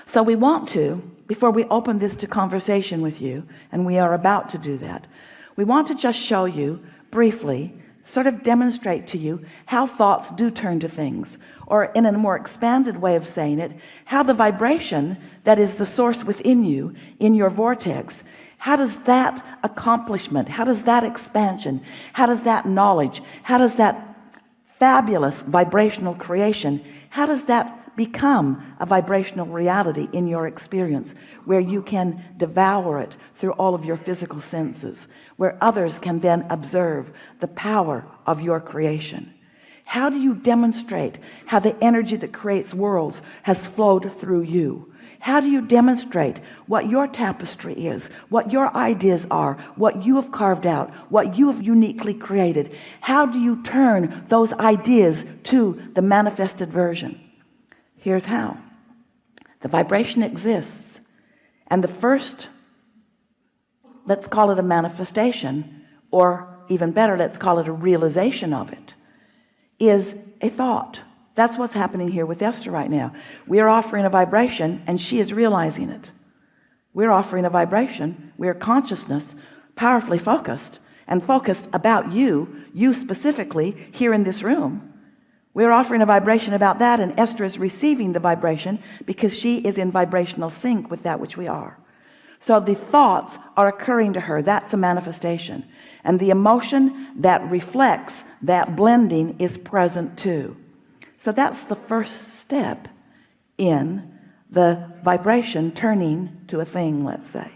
So we want to, before we open this to conversation with you, and we are about to do that, we want to just show you briefly, sort of demonstrate to you how thoughts do turn to things, or in a more expanded way of saying it, how the vibration that is the source within you, in your vortex, how does that accomplishment, how does that expansion, how does that knowledge, how does that fabulous vibrational creation, how does that become a vibrational reality in your experience, where you can devour it through all of your physical senses, where others can then observe the power of your creation? How do you demonstrate how the energy that creates worlds has flowed through you? How do you demonstrate what your tapestry is, what your ideas are, what you have carved out, what you have uniquely created? How do you turn those ideas to the manifested version? Here's how. The vibration exists, and the first, let's call it a manifestation, or even better, let's call it a realization of it, is a thought. That's what's happening here with Esther right now. We are offering a vibration, and she is realizing it. We're offering a vibration. We are consciousness, powerfully focused, and focused about you specifically here in this room. We're offering a vibration about that, and Esther is receiving the vibration because she is in vibrational sync with that which we are. So the thoughts are occurring to her. That's a manifestation. And the emotion that reflects that blending is present too. So that's the first step in the vibration turning to a thing, let's say.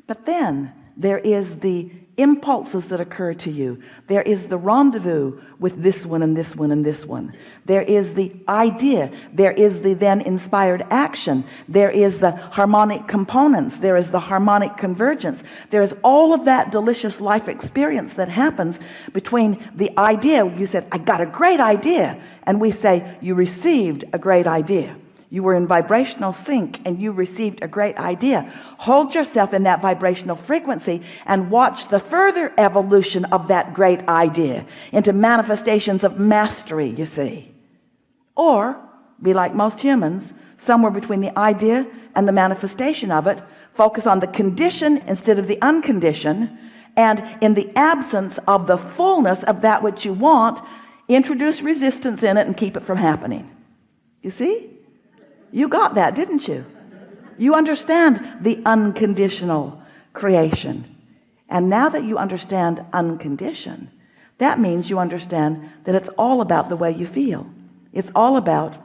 But then there is the impulses that occur to you. There is the rendezvous with this one and this one and this one. There is the idea. There is the then inspired action. There is the harmonic components. There is the harmonic convergence. There is all of that delicious life experience that happens between the idea. You said, I got a great idea. And we say, you received a great idea. You were in vibrational sync and you received a great idea. Hold yourself in that vibrational frequency and watch the further evolution of that great idea into manifestations of mastery, you see. Or be like most humans, somewhere between the idea and the manifestation of it, focus on the condition instead of the unconditioned, and in the absence of the fullness of that which you want, introduce resistance in it and keep it from happening. You see? You got that, didn't you? You understand the unconditional creation. And now that you understand unconditioned, that means you understand that it's all about the way you feel. It's all about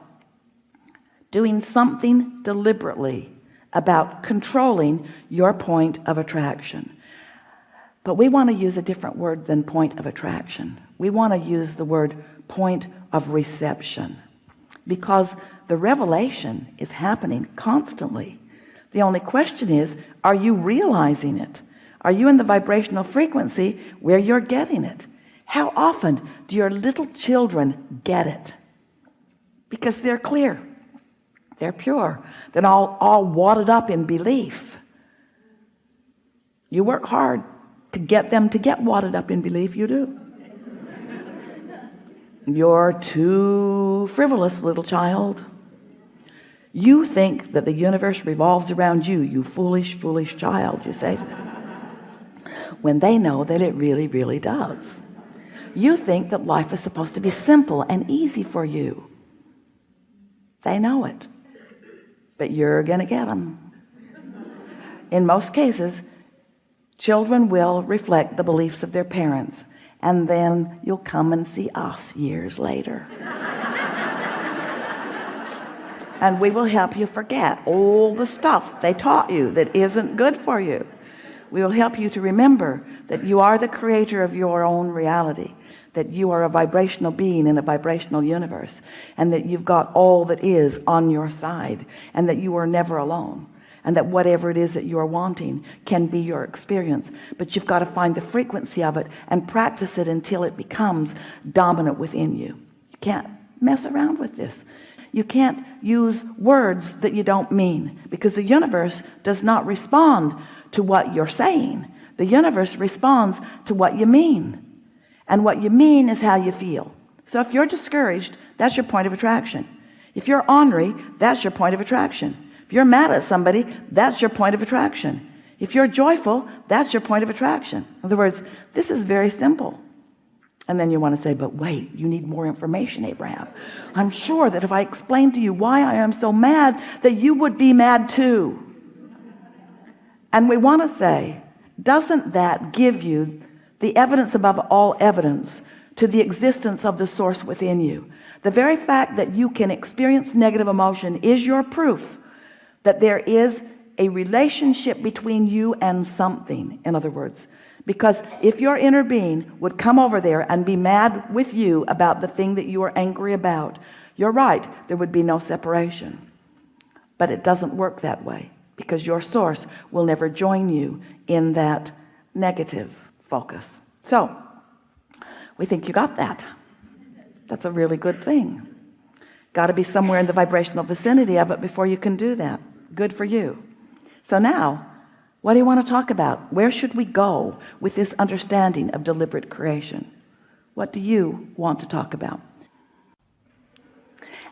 doing something deliberately about controlling your point of attraction. But we want to use a different word than point of attraction. We want to use the word point of reception, because the revelation is happening constantly. The only question is, are you realizing it? Are you in the vibrational frequency where you're getting it? How often do your little children get it? Because they're clear, they're pure, they're all wadded up in belief. You work hard to get them to get wadded up in belief, you do. You're too frivolous, little child. You think that the universe revolves around you, you foolish, foolish child, you say to them, when they know that it really, really does. You think that life is supposed to be simple and easy for you. They know it, but you're going to get them. In most cases, children will reflect the beliefs of their parents, and then you'll come and see us years later. And we will help you forget all the stuff they taught you that isn't good for you. We will help you to remember that you are the creator of your own reality, that you are a vibrational being in a vibrational universe, and that you've got all that is on your side, and that you are never alone, and that whatever it is that you are wanting can be your experience. But you've got to find the frequency of it and practice it until it becomes dominant within you. You can't mess around with this. You can't use words that you don't mean, because the universe does not respond to what you're saying. The universe responds to what you mean. And what you mean is how you feel. So if you're discouraged, that's your point of attraction. If you're ornery, that's your point of attraction. If you're mad at somebody, that's your point of attraction. If you're joyful, that's your point of attraction. In other words, this is very simple. And then you want to say, but wait, you need more information, Abraham. I'm sure that if I explained to you why I am so mad, that you would be mad too. And we want to say, doesn't that give you the evidence above all evidence to the existence of the source within you? The very fact that you can experience negative emotion is your proof that there is a relationship between you and something. In other words, because if your inner being would come over there and be mad with you about the thing that you are angry about, you're right, there would be no separation. But it doesn't work that way, because your source will never join you in that negative focus. So we think you got that. That's a really good thing. Got to be somewhere in the vibrational vicinity of it before you can do that. Good for you. So now, what do you want to talk about? Where should we go with this understanding of deliberate creation? What do you want to talk about?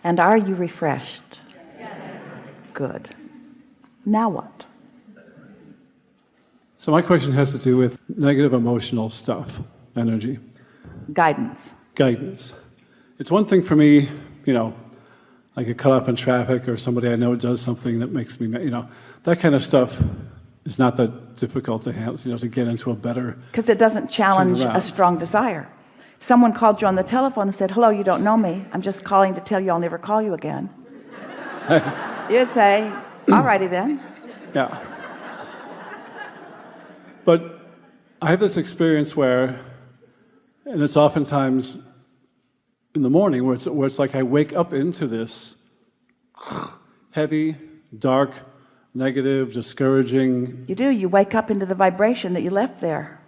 And are you refreshed? Yes. Good. Now what? So my question has to do with negative emotional stuff, energy. Guidance. It's one thing for me, I get cut off in traffic, or somebody I know does something that makes me, that kind of stuff is not that difficult to handle, to get into a better... Because it doesn't challenge a strong desire. If someone called you on the telephone and said, hello, you don't know me, I'm just calling to tell you I'll never call you again. You'd say, all righty then. Yeah. But I have this experience where, and it's oftentimes in the morning, where it's like I wake up into this heavy, dark, negative, discouraging. You do. You wake up into the vibration that you left there.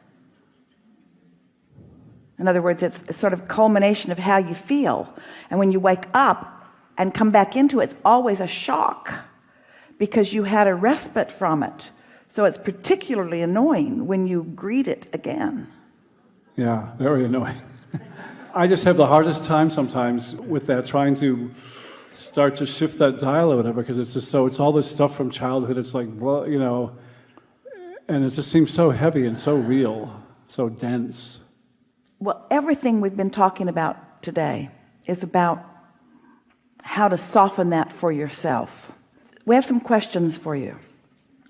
In other words, it's a sort of culmination of how you feel. And when you wake up and come back into it, it's always a shock, because you had a respite from it. So it's particularly annoying when you greet it again. Yeah, very annoying. I just have the hardest time sometimes with that, trying to start to shift that dial or whatever, because it's all this stuff from childhood. It's like, well, and it just seems so heavy and so real, so dense. Well, everything we've been talking about today is about how to soften that for yourself. We have some questions for you.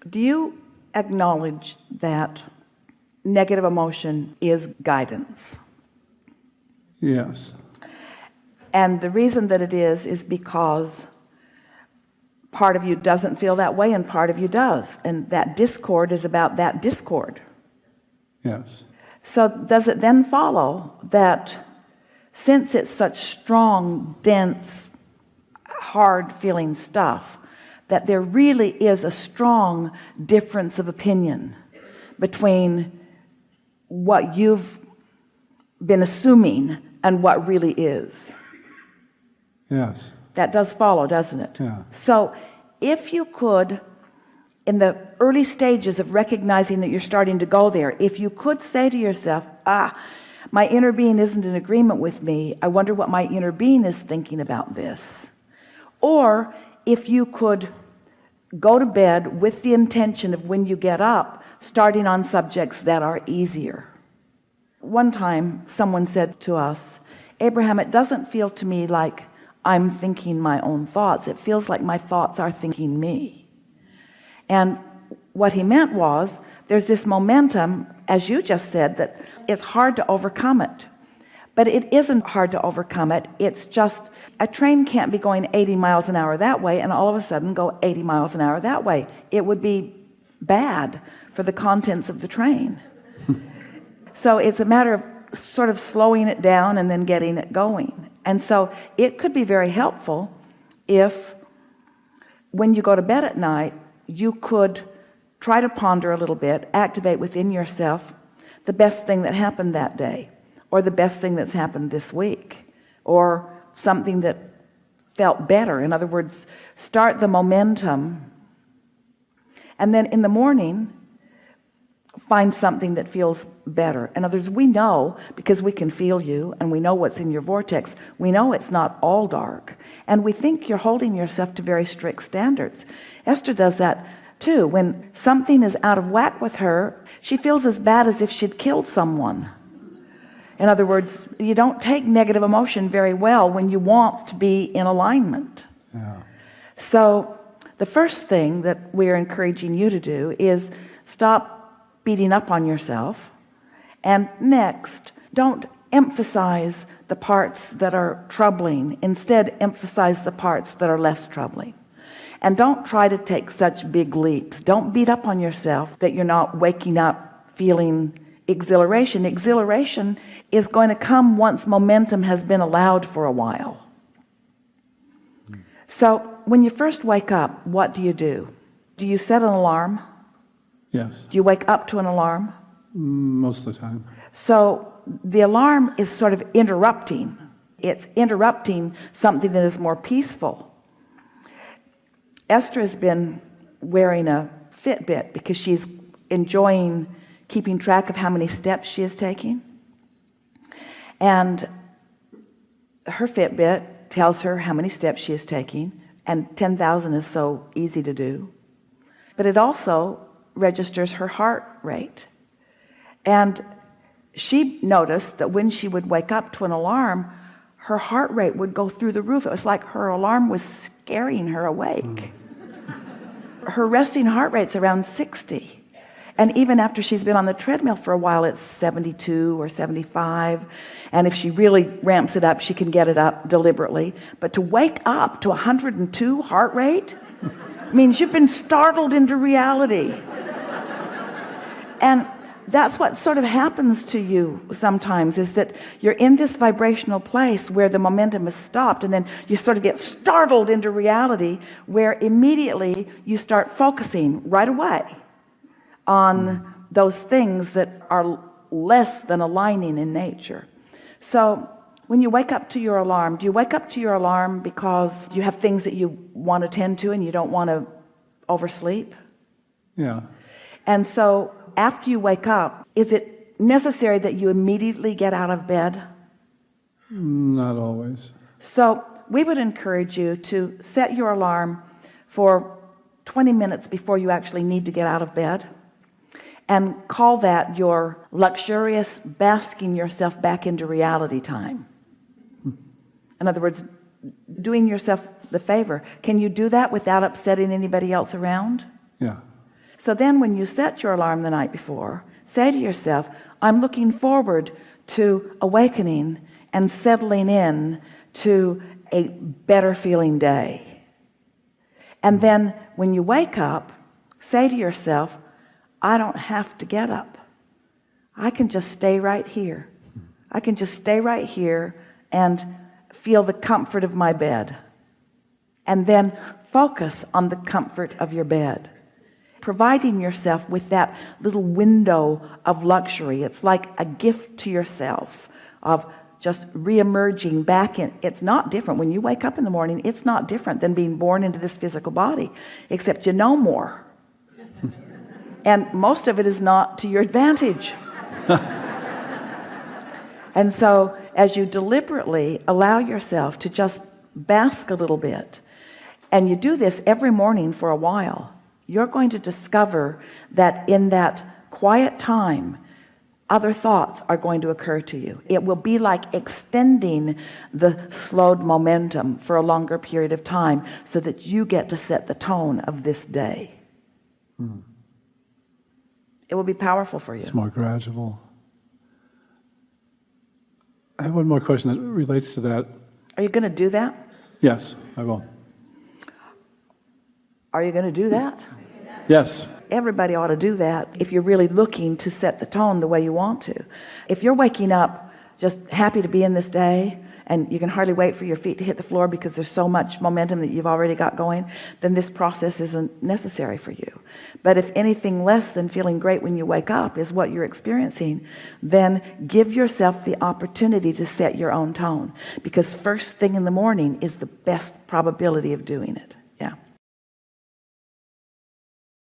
Do you acknowledge that negative emotion is guidance? Yes. And the reason that it is because part of you doesn't feel that way and part of you does. And that discord is about that discord. Yes. So does it then follow that since it's such strong, dense, hard-feeling stuff, that there really is a strong difference of opinion between what you've been assuming and what really is? Yes. That does follow, doesn't it? Yeah. So if you could, in the early stages of recognizing that you're starting to go there, if you could say to yourself, my inner being isn't in agreement with me, I wonder what my inner being is thinking about this. Or if you could go to bed with the intention of, when you get up, starting on subjects that are easier. One time someone said to us, Abraham, it doesn't feel to me like I'm thinking my own thoughts. It feels like my thoughts are thinking me. And what he meant was, there's this momentum, as you just said, that it's hard to overcome it. But it isn't hard to overcome it. It's just a train can't be going 80 miles an hour that way and all of a sudden go 80 miles an hour that way. It would be bad for the contents of the train. So it's a matter of sort of slowing it down and then getting it going. And so it could be very helpful if, when you go to bed at night, you could try to ponder a little bit, activate within yourself the best thing that happened that day, or the best thing that's happened this week, or something that felt better. In other words, start the momentum. And then in the morning, find something that feels better. In other words, we know, because we can feel you and we know what's in your vortex, we know it's not all dark, and we think you're holding yourself to very strict standards. Esther does that too. When something is out of whack with her, she feels as bad as if she'd killed someone. In other words, you don't take negative emotion very well when you want to be in alignment. Yeah. So the first thing that we're encouraging you to do is stop beating up on yourself, and next, don't emphasize the parts that are troubling. Instead, emphasize the parts that are less troubling. And don't try to take such big leaps. Don't beat up on yourself that you're not waking up feeling exhilaration. Exhilaration is going to come once momentum has been allowed for a while. So when you first wake up, what do? Do you set an alarm? Yes. Do you wake up to an alarm? Most of the time. So the alarm is sort of interrupting. It's interrupting something that is more peaceful. Esther has been wearing a Fitbit because she's enjoying keeping track of how many steps she is taking. And her Fitbit tells her how many steps she is taking, and 10,000 is so easy to do. But it also registers her heart rate. And she noticed that when she would wake up to an alarm, her heart rate would go through the roof. It was like her alarm was scaring her awake. Her resting heart rate's around 60. And even after she's been on the treadmill for a while, it's 72 or 75. And if she really ramps it up, she can get it up deliberately. But to wake up to 102 heart rate means you've been startled into reality. And that's what sort of happens to you sometimes, is that you're in this vibrational place where the momentum is stopped, and then you sort of get startled into reality, where immediately you start focusing right away on those things that are less than aligning in nature. So when you wake up to your alarm, do you wake up to your alarm because you have things that you want to tend to and you don't want to oversleep? Yeah. And so after you wake up, is it necessary that you immediately get out of bed? Not always. So we would encourage you to set your alarm for 20 minutes before you actually need to get out of bed, and call that your luxurious basking yourself back into reality time. In other words, doing yourself the favor. Can you do that without upsetting anybody else around? Yeah. So then when you set your alarm the night before, say to yourself, I'm looking forward to awakening and settling in to a better feeling day. And then when you wake up, say to yourself, I don't have to get up. I can just stay right here. I can just stay right here and feel the comfort of my bed. And then focus on the comfort of your bed, providing yourself with that little window of luxury. It's like a gift to yourself of just re-emerging back in. It's not different. When you wake up in the morning, it's not different than being born into this physical body, except you know more. And most of it is not to your advantage. And so as you deliberately allow yourself to just bask a little bit, and you do this every morning for a while, you're going to discover that in that quiet time, other thoughts are going to occur to you. It will be like extending the slowed momentum for a longer period of time so that you get to set the tone of this day. It will be powerful for you. It's more gradual. I have one more question that relates to that. Are you going to do that? Yes, I will. Are you going to do that? Yes. Everybody ought to do that if you're really looking to set the tone the way you want to. If you're waking up just happy to be in this day, and you can hardly wait for your feet to hit the floor because there's so much momentum that you've already got going, then this process isn't necessary for you. But if anything less than feeling great when you wake up is what you're experiencing, then give yourself the opportunity to set your own tone, because first thing in the morning is the best probability of doing it.